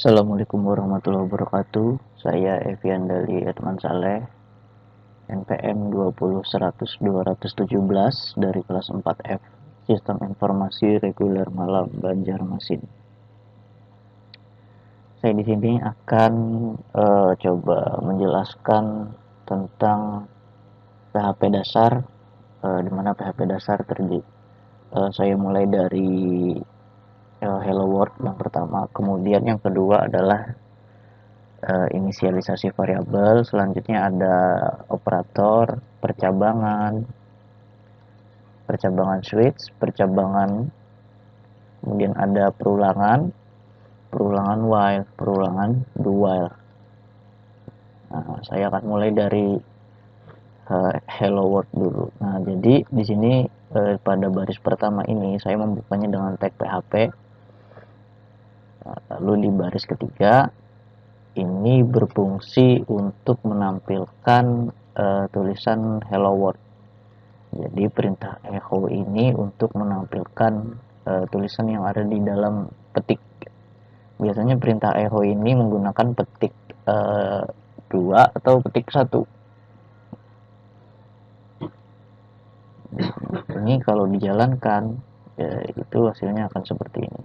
Assalamualaikum warahmatullahi wabarakatuh. Saya Evian dari Edman Saleh, NPM 20100-217 dari kelas 4F, Sistem Informasi Reguler Malam Banjarmasin. Saya di sini akan coba menjelaskan tentang PHP dasar, di mana PHP dasar terdiri. Saya mulai dari Hello World yang pertama, kemudian yang kedua adalah inisialisasi variabel, selanjutnya ada operator, percabangan switch, percabangan, kemudian ada perulangan while, perulangan do while. Nah, saya akan mulai dari hello world dulu. Nah, jadi di sini pada baris pertama ini saya membukanya dengan tag PHP. Lalu di baris ketiga ini berfungsi untuk menampilkan tulisan hello world. Jadi perintah echo ini untuk menampilkan tulisan yang ada di dalam petik. Biasanya perintah echo ini menggunakan petik 2 atau petik 1. Ini kalau dijalankan itu hasilnya akan seperti ini.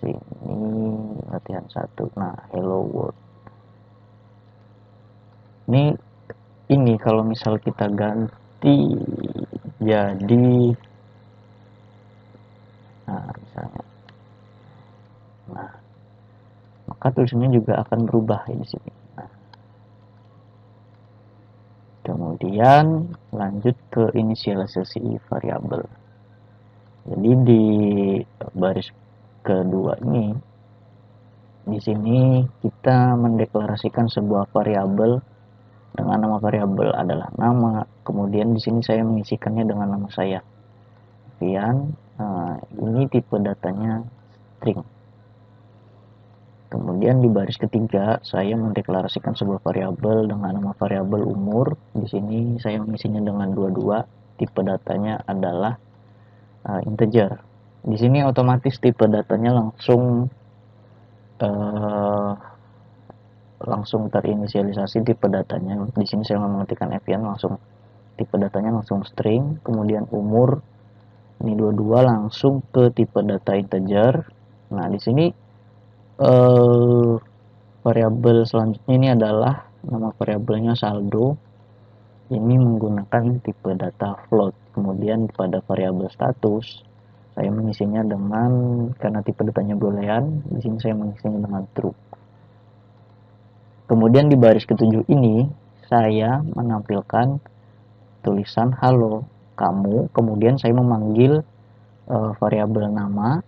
Di sini latihan 1. Nah, hello world. Ini kalau misal kita ganti jadi misalnya, maka tulisannya juga akan berubah di sini. Kemudian lanjut ke inisialisasi variabel. Jadi di baris kedua ini, di sini kita mendeklarasikan sebuah variabel dengan nama variabel adalah nama. Kemudian di sini saya mengisikannya dengan nama saya, Vian. Ini tipe datanya string. Kemudian di baris ketiga saya mendeklarasikan sebuah variabel dengan nama variabel umur. Di sini saya mengisinya dengan 22. Tipe datanya adalah integer. Di sini otomatis tipe datanya langsung terinisialisasi tipe datanya. Di sini saya mengetikkan Evian, langsung tipe datanya langsung string. Kemudian umur ini 22 langsung ke tipe data integer. Nah, di sini variabel selanjutnya ini adalah nama variabelnya saldo. Ini menggunakan tipe data float. Kemudian pada variabel status saya mengisinya dengan, karena tipe datanya boolean, di sini saya mengisinya dengan true. Kemudian di baris ketujuh ini saya menampilkan tulisan halo kamu. Kemudian saya memanggil variabel nama,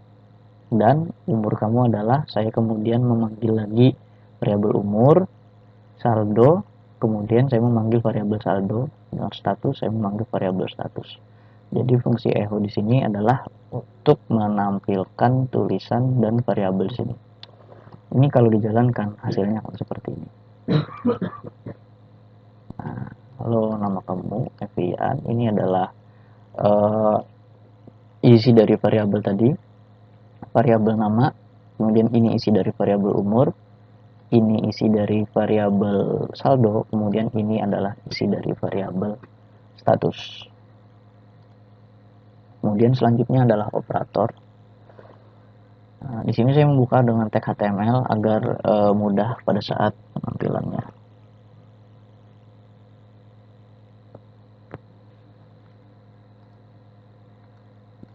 dan umur kamu adalah, saya kemudian memanggil lagi variabel umur, saldo, kemudian saya memanggil variabel saldo, dan status saya memanggil variabel status. Jadi fungsi echo di sini adalah untuk menampilkan tulisan dan variabel di sini. Ini kalau dijalankan hasilnya akan seperti ini. Nah, halo nama kamu Evian, ini adalah isi dari variabel tadi, variabel nama, kemudian ini isi dari variabel umur, ini isi dari variabel saldo, kemudian ini adalah isi dari variabel status. Kemudian selanjutnya adalah operator. Nah, di sini saya membuka dengan tag HTML agar mudah pada saat penampilannya.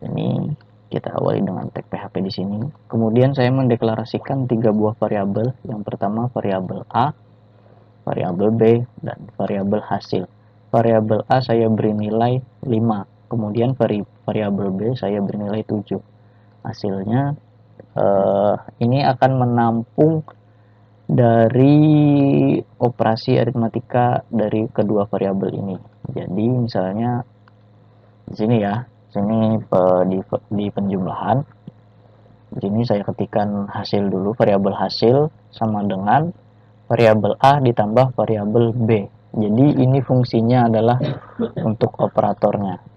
Ini kita awali dengan tag PHP di sini. Kemudian saya mendeklarasikan 3 buah variabel. Yang pertama variabel A, variabel B, dan variabel hasil. Variabel A saya beri nilai 5. Kemudian variabel B saya beri nilai 7. Hasilnya ini akan menampung dari operasi aritmatika dari kedua variabel ini. Jadi misalnya di sini ya, sini di penjumlahan. Di sini saya ketikkan hasil dulu, variabel hasil sama dengan variabel A ditambah variabel B. Jadi ini fungsinya adalah untuk operatornya,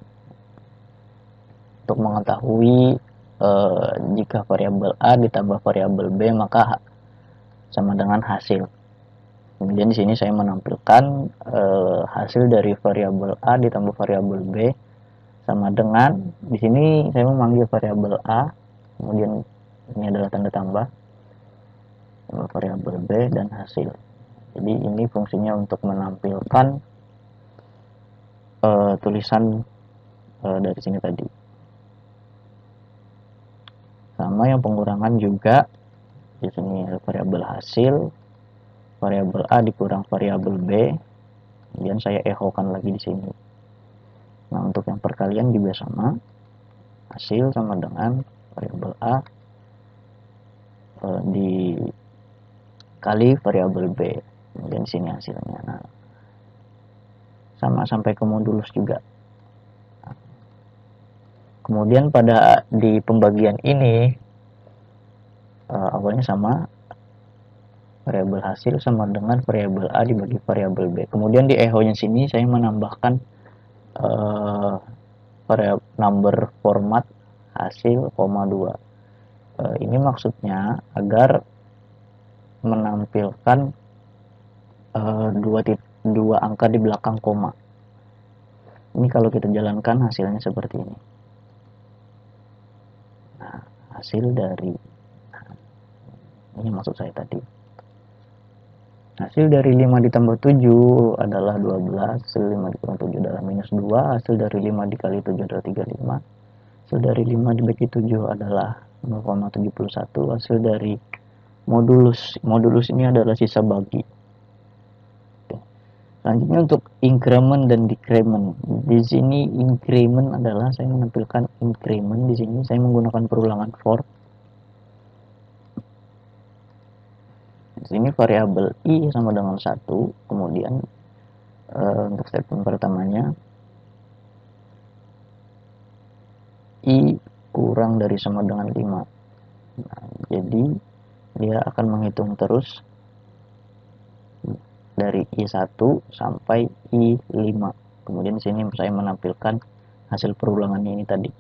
untuk mengetahui jika variabel A ditambah variabel B maka sama dengan hasil. Kemudian di sini saya menampilkan hasil dari variabel A ditambah variabel B sama dengan, di sini saya memanggil variabel A, kemudian ini adalah tanda tambah variabel B dan hasil. Jadi ini fungsinya untuk menampilkan tulisan dari sini tadi. Sama yang pengurangan juga, di sini variabel hasil, variabel A dikurang variabel B, kemudian saya echokan lagi di sini. Nah, untuk yang perkalian juga sama, hasil sama dengan variabel A dikali variabel B, kemudian di sini hasilnya. Nah, sama sampai ke modulus juga. Kemudian pada di pembagian ini awalnya sama, variabel hasil sama dengan variabel A dibagi variabel B. Kemudian di echo-nya sini saya menambahkan number format hasil, 2. Ini maksudnya agar menampilkan dua angka di belakang koma. Ini kalau kita jalankan hasilnya seperti ini. Nah, hasil dari ini maksud saya tadi. Hasil dari 5 ditambah 7 adalah 12, hasil 5 dikurang 7 adalah minus 2, hasil dari 5 dikali 7 adalah 35, hasil dari 5 dibagi 7 adalah 0,71, hasil dari modulus ini adalah sisa bagi. Selanjutnya untuk increment dan decrement. Di sini increment adalah saya menampilkan increment, di sini saya menggunakan perulangan for. Di sini variabel i sama dengan 1, kemudian untuk statement pertamanya i kurang dari sama dengan 5. Nah, jadi dia akan menghitung terus dari i1 sampai i5. Kemudian di sini saya menampilkan hasil perulangannya ini tadi.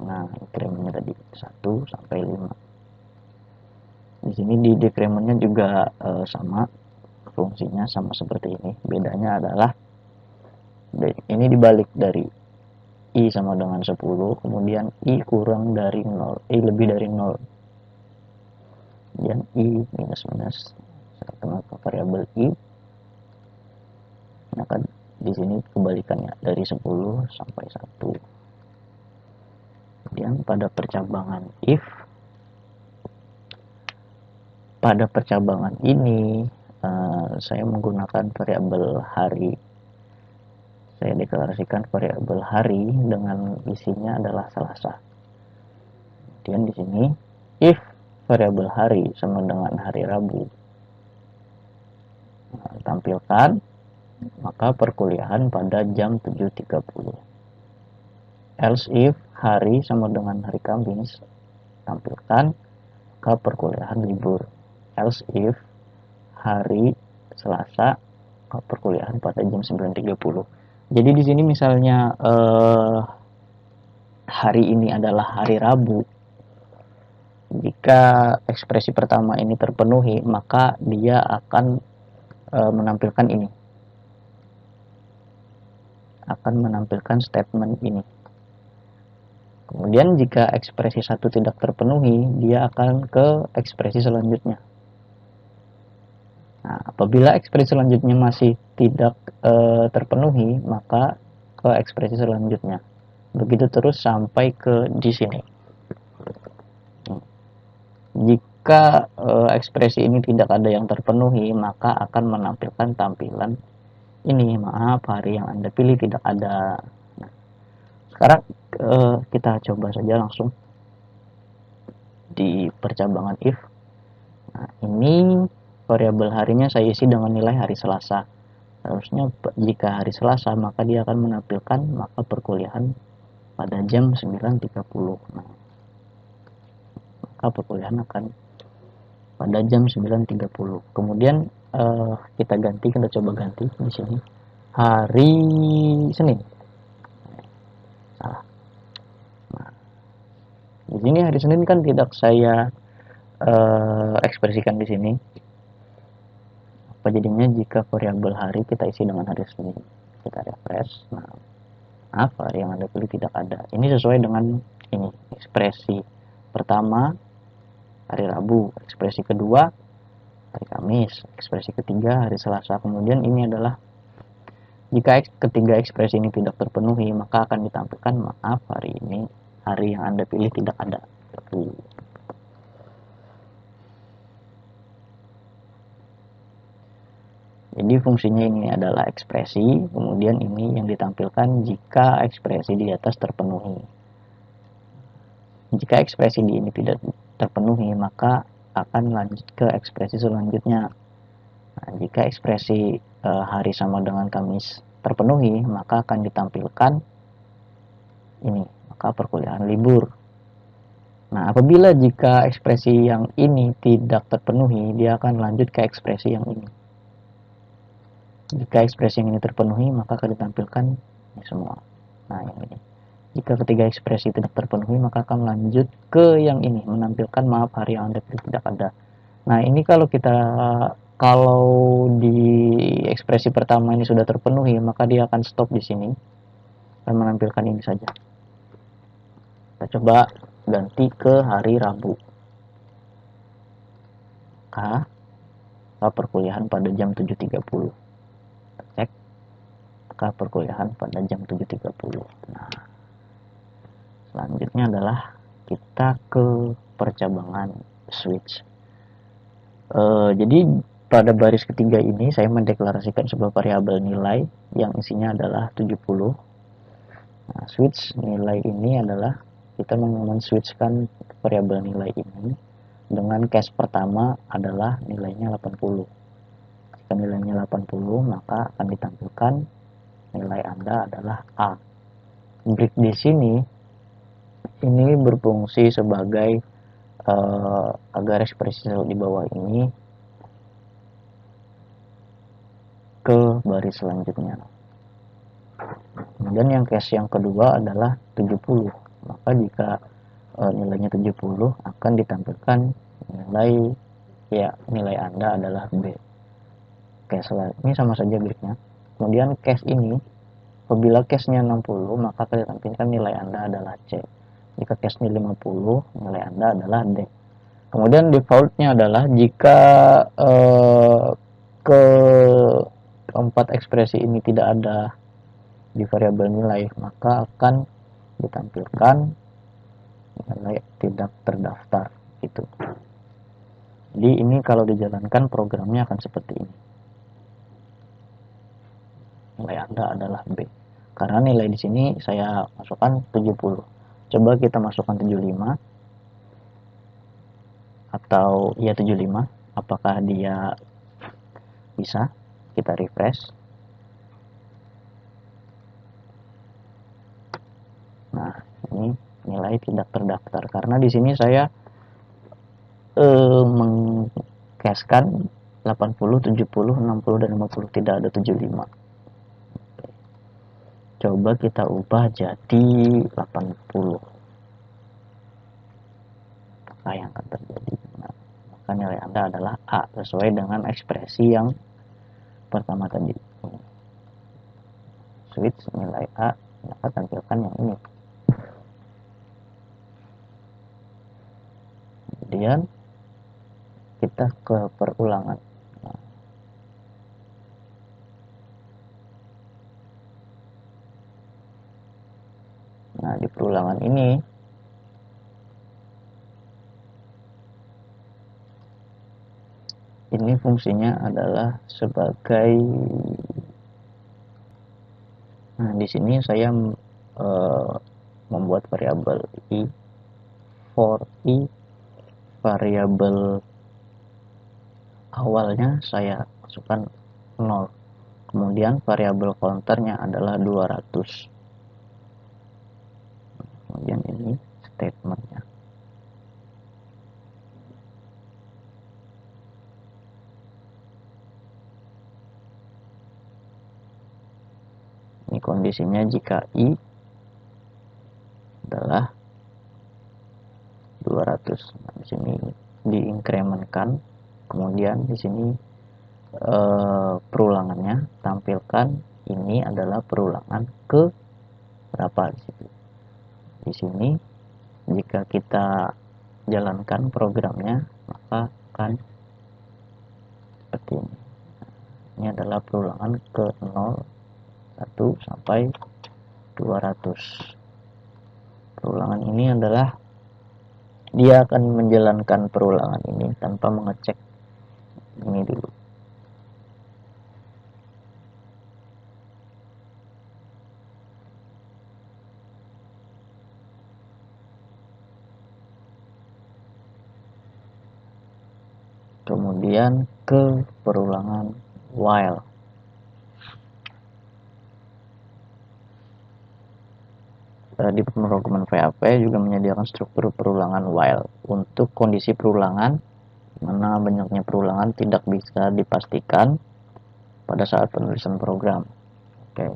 Nah, incrementnya tadi 1 sampai 5. Di sini di decrementnya juga sama, fungsinya sama seperti ini. Bedanya adalah ini dibalik dari i sama dengan 10, kemudian i kurang dari 0, i lebih dari 0. Kemudian i minus saya kenalkan variabel i. Maka di sini kebalikannya dari 10 sampai 1. Kemudian pada percabangan if, pada percabangan ini saya menggunakan variabel hari. Saya deklarasikan variabel hari dengan isinya adalah Selasa. Kemudian di sini if variabel hari sama dengan hari Rabu, tampilkan maka perkuliahan pada jam 7.30. Else if hari sama dengan hari Kamis, tampilkan maka perkuliahan libur. Else if hari Selasa, maka perkuliahan pada jam 9.30. Jadi di sini misalnya hari ini adalah hari Rabu, jika ekspresi pertama ini terpenuhi maka dia akan menampilkan ini, akan menampilkan statement ini. Kemudian jika ekspresi 1 tidak terpenuhi, dia akan ke ekspresi selanjutnya. Nah, apabila ekspresi selanjutnya masih tidak terpenuhi, maka ke ekspresi selanjutnya. Begitu terus sampai ke di sini. Jika ekspresi ini tidak ada yang terpenuhi, maka akan menampilkan tampilan ini, maaf hari yang Anda pilih tidak ada. Nah, sekarang kita coba saja langsung di percabangan if. Nah, ini variabel harinya saya isi dengan nilai hari Selasa. Harusnya jika hari Selasa maka dia akan menampilkan maka perkuliahan pada jam 9.30. Nah, maka perkuliahan akan pada jam 9.30. Kemudian kita coba ganti di sini hari Senin. Salah. Nah, sini hari Senin kan tidak saya ekspresikan di sini. Apa jadinya jika variabel hari kita isi dengan hari Senin? Kita refresh. Nah, apa yang Anda pilih tidak ada. Ini sesuai dengan ini ekspresi pertama hari Rabu, ekspresi kedua hari Kamis, ekspresi ketiga hari Selasa. Kemudian ini adalah jika ketiga ekspresi ini tidak terpenuhi, maka akan ditampilkan maaf hari ini hari yang Anda pilih tidak ada. Jadi fungsinya ini adalah ekspresi, kemudian ini yang ditampilkan jika ekspresi di atas terpenuhi. Jika ekspresi di ini tidak terpenuhi, maka akan lanjut ke ekspresi selanjutnya. Nah, jika ekspresi hari sama dengan Kamis terpenuhi, maka akan ditampilkan ini, maka perkuliahan libur. Nah, apabila jika ekspresi yang ini tidak terpenuhi, dia akan lanjut ke ekspresi yang ini. Jika ekspresi yang ini terpenuhi, maka akan ditampilkan ini semua. Nah, yang ini. Jika ketiga ekspresi tidak terpenuhi, maka akan lanjut ke yang ini, menampilkan maaf hari yang Anda pilih tidak ada. Nah, ini kalau di ekspresi pertama ini sudah terpenuhi, maka dia akan stop di sini dan menampilkan ini saja. Kita coba ganti ke hari Rabu. Perkuliahan pada jam 7.30. Cek perkuliahan pada jam 7.30. Nah, selanjutnya adalah kita ke percabangan switch. Jadi pada baris ketiga ini saya mendeklarasikan sebuah variabel nilai yang isinya adalah 70. Nah, switch nilai ini adalah kita men-switchkan variabel nilai ini dengan case pertama adalah nilainya 80. Jika nilainya 80, maka akan ditampilkan nilai Anda adalah A. Break di sini ini berfungsi sebagai agar ekspresi di bawah ini ke baris selanjutnya. Kemudian yang case yang kedua adalah 70. Maka jika nilainya 70 akan ditampilkan nilai Anda adalah B. Case ini sama saja breaknya. Kemudian case ini apabila case-nya 60, maka akan ditampilkan nilai Anda adalah C. Jika case-nya 50, nilai Anda adalah D. Kemudian default-nya adalah jika keempat ekspresi ini tidak ada di variabel nilai, maka akan ditampilkan nilai tidak terdaftar gitu. Jadi ini kalau dijalankan programnya akan seperti ini. Nilai Anda adalah B. Karena nilai di sini saya masukkan 70. Coba kita masukkan 75 atau 75. Apakah dia bisa? Kita refresh. Nah, ini nilai tidak terdaftar karena di sini saya mengcaskan 80, 70, 60 dan 50, tidak ada 75. Coba kita ubah jadi 80. Apakah yang akan terjadi? Nah, maka nilai Anda adalah A sesuai dengan ekspresi yang pertama tadi. Switch nilai A, maka tampilkan yang ini. Kemudian kita ke perulangan. Nah, di perulangan ini fungsinya adalah sebagai, nah di sini saya membuat variabel i. For i variabel awalnya saya masukkan 0. Kemudian variabel counternya adalah 200. Kemudian ini statementnya. Ini kondisinya jika i adalah 200. Nah, di sini diinkremenkan, kemudian di sini perulangannya tampilkan ini adalah perulangan ke berapa di situ. Di sini jika kita jalankan programnya maka akan seperti ini. Ini adalah perulangan ke 0, 1 sampai 200. Perulangan ini adalah dia akan menjalankan perulangan ini tanpa mengecek ini dulu. Kemudian ke perulangan while. Di pemrograman PHP juga menyediakan struktur perulangan while untuk kondisi perulangan, mana banyaknya perulangan tidak bisa dipastikan pada saat penulisan program. Oke.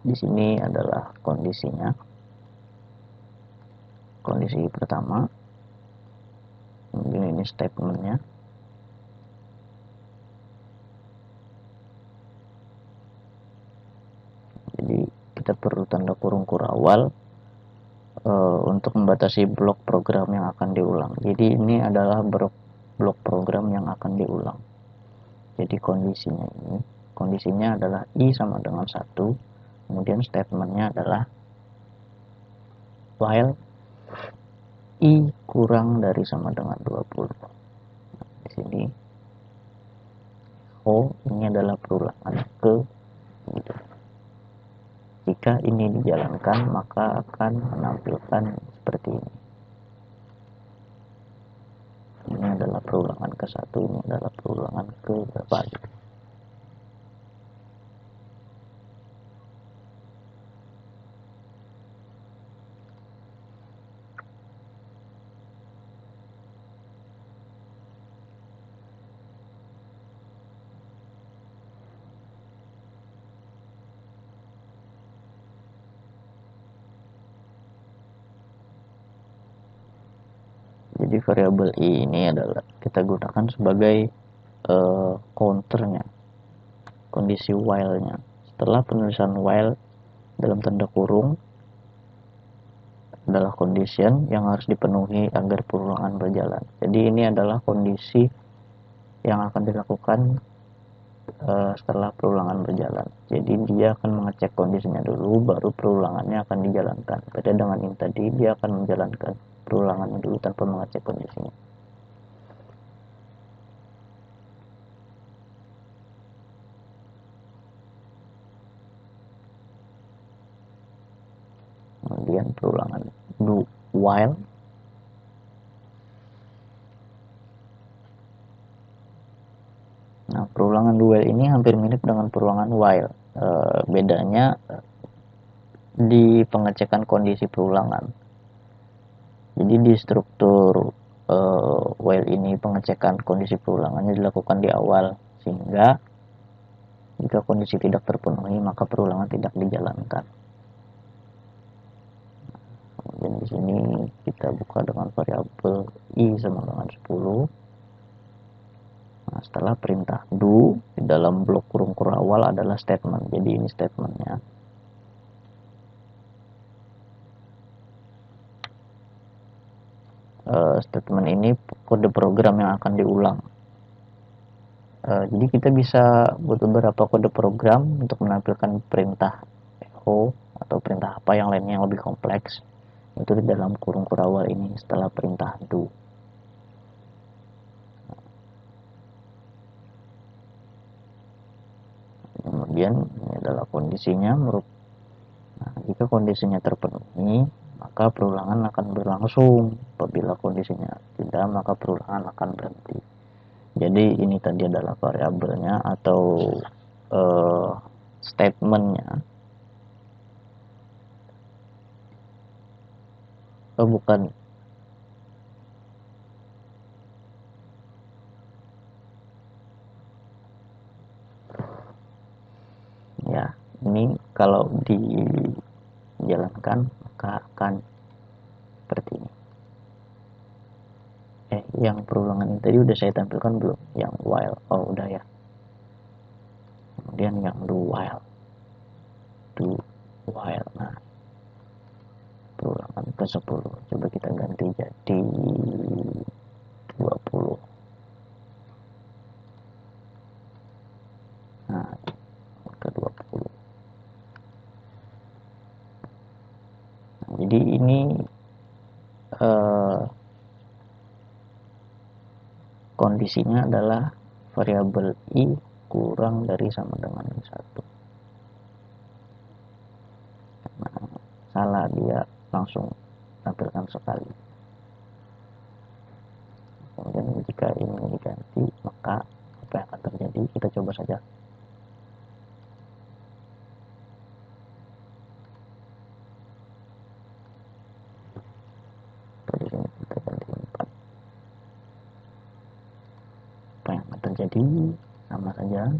Di sini adalah kondisinya. Kondisi pertama, mungkin ini statementnya. Jadi kita perlu tanda kurung awal untuk membatasi blok program yang akan diulang. Jadi ini adalah blok program yang akan diulang. Jadi kondisinya adalah i sama dengan 1, kemudian statementnya adalah while i kurang dari sama dengan 20. Di sini ini adalah perulangan ke gitu. Jika ini dijalankan maka akan menampilkan seperti ini. Ini adalah perulangan ke 1, ini adalah perulangan ke berapa gitu. Jadi variabel i ini adalah kita gunakan sebagai counternya, kondisi while-nya. Setelah penulisan while dalam tanda kurung adalah condition yang harus dipenuhi agar perulangan berjalan. Jadi ini adalah kondisi yang akan dilakukan setelah perulangan berjalan. Jadi dia akan mengecek kondisinya dulu, baru perulangannya akan dijalankan. Beda dengan yang tadi, dia akan menjalankan perulangannya dulu tanpa mengecek kondisinya. Kemudian perulangan do while. Nah, perulangan do while ini hampir mirip dengan perulangan while. Bedanya di pengecekan kondisi perulangan. Jadi di struktur while ini pengecekan kondisi perulangannya dilakukan di awal, sehingga jika kondisi tidak terpenuhi maka perulangan tidak dijalankan. Kemudian di sini kita buka dengan variabel i sama dengan 10. Nah, setelah perintah do di dalam blok kurung awal adalah statement. Jadi ini statementnya. Statement ini kode program yang akan diulang. Jadi kita bisa buat beberapa kode program untuk menampilkan perintah echo atau perintah apa yang lainnya yang lebih kompleks. Itu di dalam kurung awal ini setelah perintah do. Kemudian ini adalah kondisinya. Nah, jika kondisinya terpenuhi maka perulangan akan berlangsung. Apabila kondisinya tidak maka perulangan akan berhenti. Jadi ini tadi adalah variabelnya atau statementnya. Bukan. Ya, ini kalau di jalankan, maka akan seperti ini. Yang perulangan ini tadi udah saya tampilkan belum? Yang while, oh udah ya. Kemudian yang do while. Nah, perulangan ke 10. Coba kita ganti jadi 20. Nah, ke 20. Nah, jadi ini kondisinya adalah variabel i kurang dari sama dengan 1. Nah, salah, dia langsung tampilkan sekali. Kemudian jika ini diganti, maka apa yang akan terjadi? Kita coba saja. Di sini kita ganti 4. Apa yang akan terjadi? Sama saja.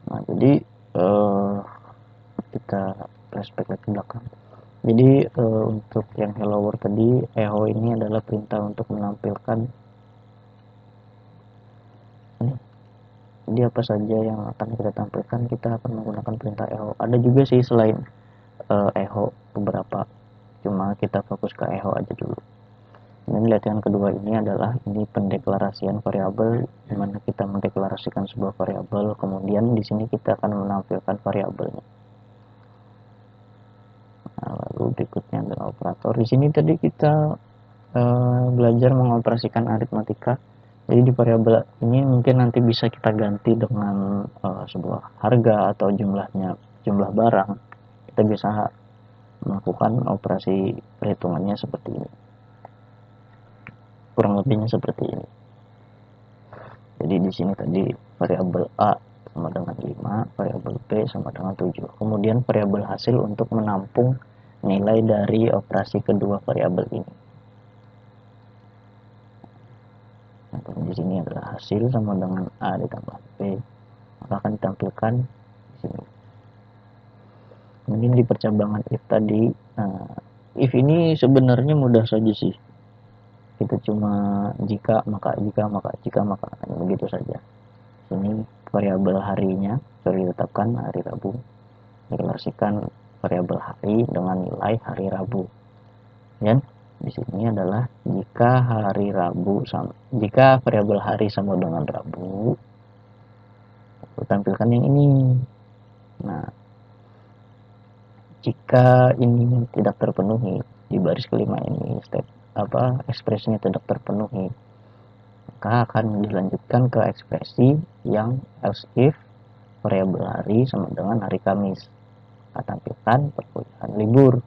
Nah, jadi kita flashback ke belakang. Jadi untuk yang hello world tadi, echo ini adalah perintah untuk menampilkan ini. Jadi apa saja yang akan kita tampilkan, kita akan menggunakan perintah echo. Ada juga sih selain echo beberapa, cuma kita fokus ke echo aja dulu. Ini latihan kedua ini adalah pendeklarasian variabel, di mana kita mendeklarasikan sebuah variabel, kemudian di sini kita akan menampilkan variabelnya. Nah, lalu berikutnya adalah operator. Di sini tadi kita belajar mengoperasikan aritmatika. Jadi di variabel ini mungkin nanti bisa kita ganti dengan sebuah harga atau jumlah barang. Kita bisa melakukan operasi perhitungannya seperti ini. Kurang lebihnya seperti ini. Jadi di sini tadi variabel A sama dengan 5, variabel B sama dengan 7. Kemudian variabel hasil untuk menampung nilai dari operasi kedua variabel ini. Nah, di sini adalah hasil sama dengan A ditambah B, maka akan ditampilkan di sini. Kemudian di percabangan if tadi, if ini sebenarnya mudah saja sih. Kita cuma jika maka begitu saja. Ini variabel harinya sudah ditetapkan hari Rabu, deklarasikan variabel hari dengan nilai hari Rabu. Dan di sini adalah jika variabel hari sama dengan Rabu, tampilkan yang ini. Nah, jika ini tidak terpenuhi di baris kelima ini, ekspresinya tidak terpenuhi, maka akan dilanjutkan ke ekspresi yang else if variabel hari sama dengan hari Kamis. Kita tampilkan perkuliahan libur.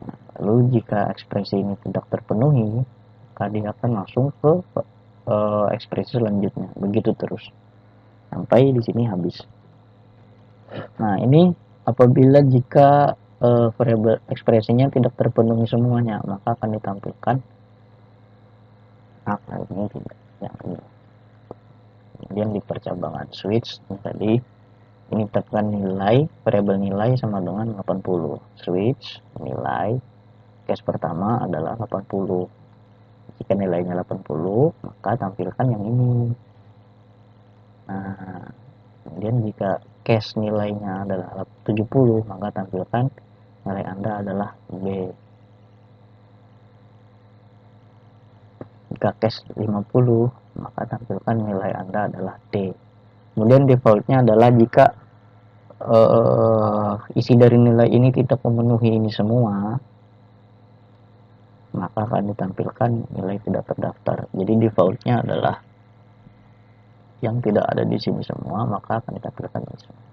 Nah, lalu jika ekspresi ini tidak terpenuhi, maka dia akan langsung ke ekspresi selanjutnya. Begitu terus sampai di sini habis. Nah, ini apabila jika variabel ekspresinya tidak terpenuhi semuanya, maka akan ditampilkan angka ini tidak, yang ini. Kemudian di percabangan switch tadi ini tetapkan nilai variabel nilai sama dengan 80. Switch nilai case pertama adalah 80. Jika nilainya 80, maka tampilkan yang ini. Nah, kemudian jika case nilainya adalah 70, maka tampilkan nilai Anda adalah B. Jika case 50, maka tampilkan nilai Anda adalah D. Kemudian defaultnya adalah jika isi dari nilai ini tidak memenuhi ini semua, maka akan ditampilkan nilai tidak terdaftar. Jadi defaultnya adalah yang tidak ada di sini semua, maka akan ditampilkan ini semua.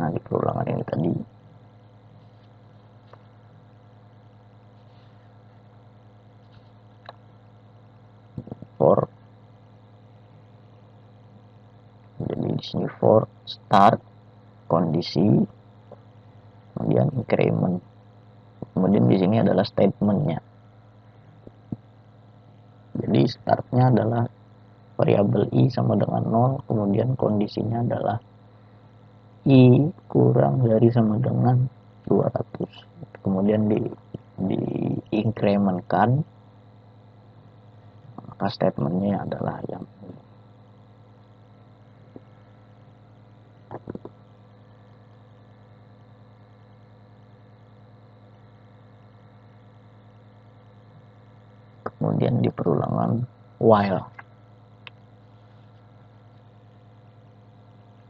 Nah, di perulangan ini tadi sini for start kondisi, kemudian increment, kemudian di sini adalah statementnya. Jadi startnya adalah variabel i sama dengan 0, kemudian kondisinya adalah i kurang dari sama dengan 200, kemudian di incrementkan, maka statementnya adalah yang ini. Kemudian di perulangan while.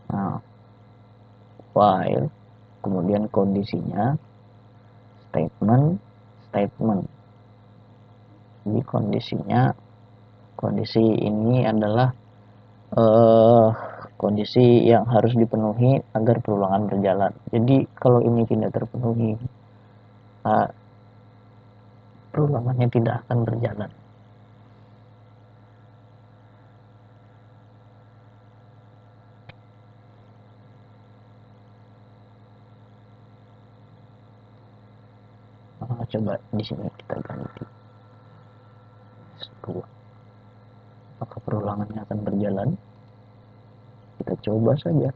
Nah, while, kemudian kondisinya statement. Jadi kondisi ini adalah kondisi yang harus dipenuhi agar perulangan berjalan. Jadi kalau ini tidak terpenuhi, perulangannya tidak akan berjalan. Coba di sini kita ganti 2. Apakah perulangannya akan berjalan? Kita coba saja.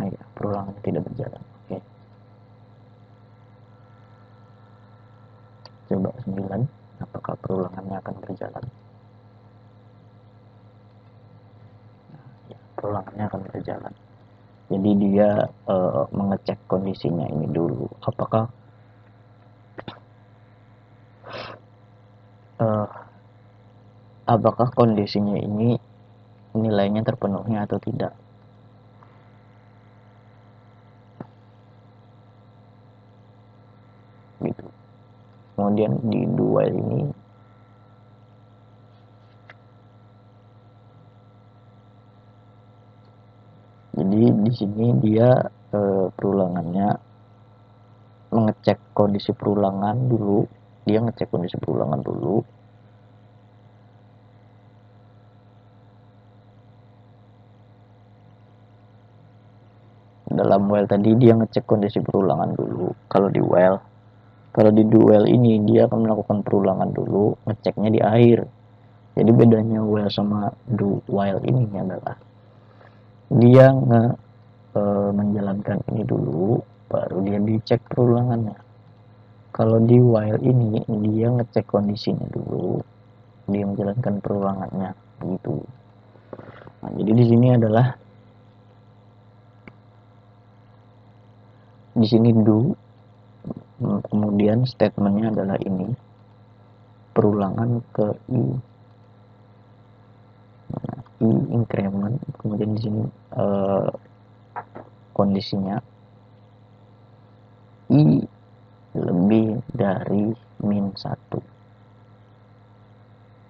Nah ya, perulangannya tidak berjalan. Oke. Coba 9. Apakah perulangannya akan berjalan? Nah, ya, perulangannya akan berjalan. Jadi dia mengecek kondisinya ini dulu. Apakah kondisinya ini nilainya terpenuhi atau tidak. Gitu. Kemudian di dual ini jadi di sini dia perulangannya mengecek kondisi perulangan dulu. Dia ngecek kondisi perulangan dulu. Dalam while tadi dia ngecek kondisi perulangan dulu. Kalau di while, kalau di dual ini dia akan melakukan perulangan dulu, ngeceknya di akhir. Jadi bedanya while sama while ini adalah dia menjalankan ini dulu, baru dia dicek perulangannya. Kalau di while ini dia ngecek kondisinya dulu, dia menjalankan perulangannya, begitu. Nah, jadi di sini adalah di sini do, kemudian statementnya adalah ini perulangan ke i. Nah, i increment, kemudian di sini kondisinya i lebih dari min 1.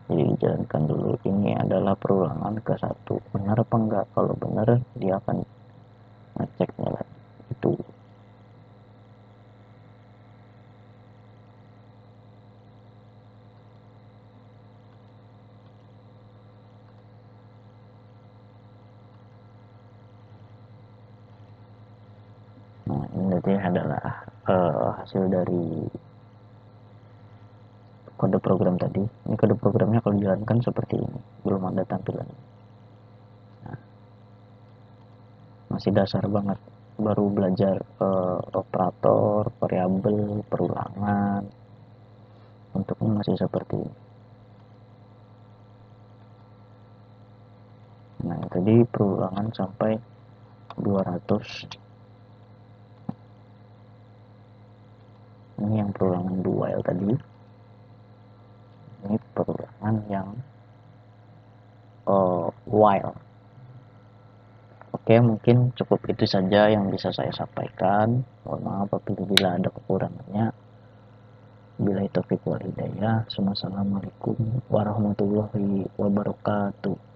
Jadi dijalankan dulu, ini adalah perulangan ke 1. Benar apa enggak? Kalau benar dia akan ngeceknya lagi. Itu. Nah, ini berarti adalah hasil dari kode program tadi. Ini kode programnya kalau dijalankan seperti ini, belum ada tampilan. Nah, masih dasar banget, baru belajar operator, variabel, perulangan. Untuknya masih seperti ini. Nah, tadi perulangan sampai 200. Ini yang perulangan dual tadi. Ini perulangan yang while. Oke, mungkin cukup itu saja yang bisa saya sampaikan. Mohon maaf apabila ada kekurangannya. Billahi taufiq wal hidayah. Wassalamualaikum warahmatullahi wabarakatuh.